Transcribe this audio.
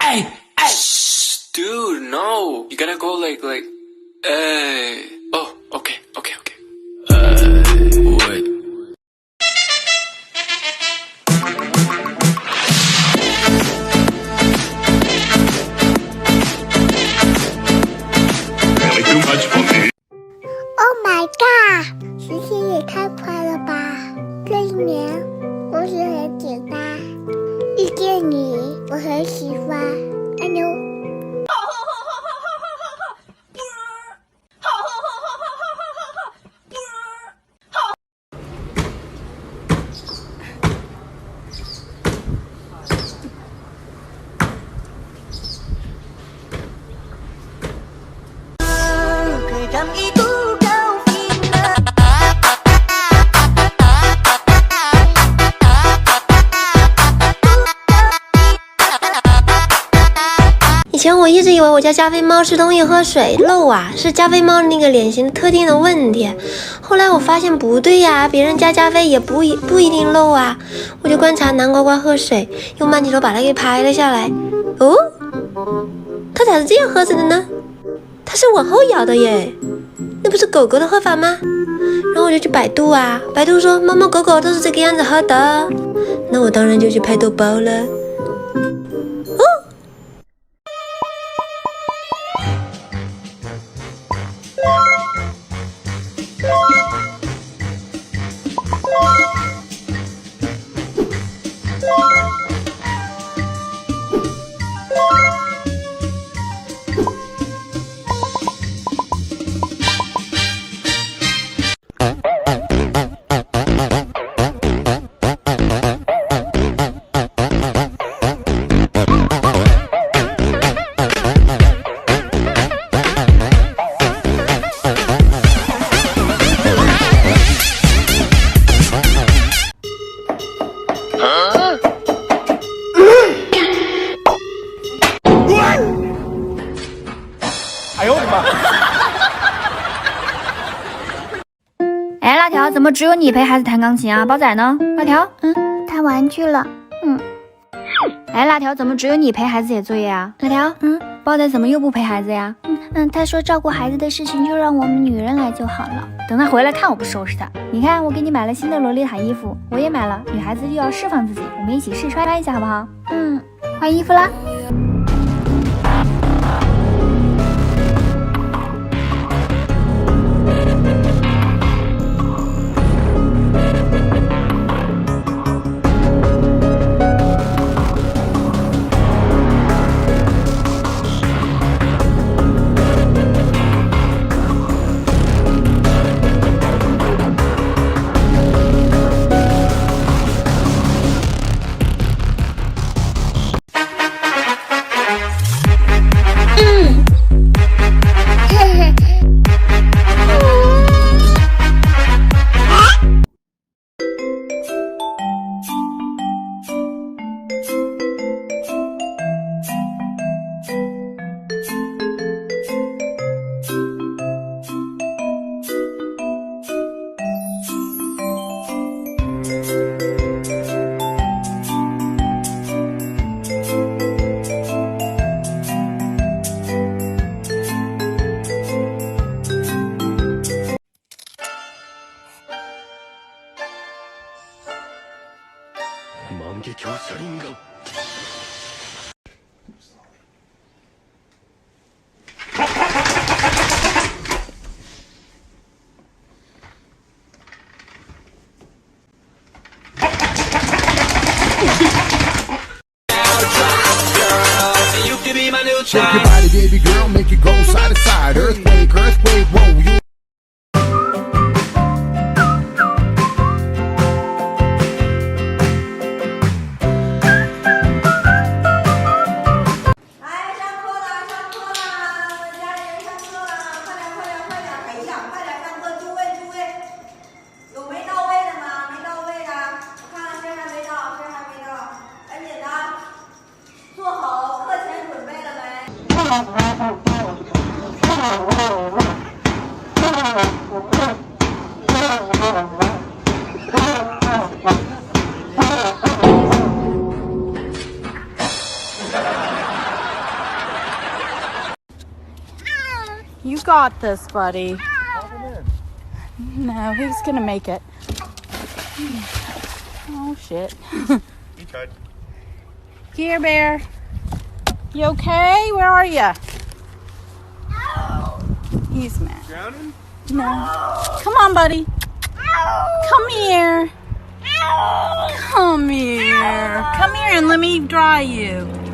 Shh, dude, no. You gotta go like, oh, okay. Wait. Too much for me. Oh my god！ 17也太快了吧！这一年我是很简单，遇见你我很喜欢。安妞。以前我一直以为我家加菲猫吃东西喝水漏啊，是加菲猫那个脸型特定的问题。后来我发现不对呀，别人家加菲也不一定漏啊。我就观察南瓜瓜喝水，用慢镜头把它给拍了下来。哦，它咋是这样喝着的呢？它是往后咬的耶，那不是狗狗的喝法吗？然后我就去百度啊，百度说猫猫狗狗都是这个样子喝的，那我当然就去拍豆包了。哎，辣条，怎么只有你陪孩子弹钢琴啊？包仔呢？辣条，他玩去了。哎，辣条，怎么只有你陪孩子写作业啊？辣条，包仔怎么又不陪孩子呀？他说照顾孩子的事情就让我们女人来就好了。等他回来看我不收拾他。你看，我给你买了新的洛丽塔衣服，我也买了。女孩子就要释放自己，我们一起试穿一下好不好？换衣服啦。Shake your body, baby girl, make it go side to side. Earthquake, earthquake, whoa, you. You got this, buddy. No, he's gonna make it. Oh, shit. He tried. Here, Bear. You okay? Where are you? He's mad. Drowning? No. Come on, buddy. Come here. Come here. Come here and let me dry you.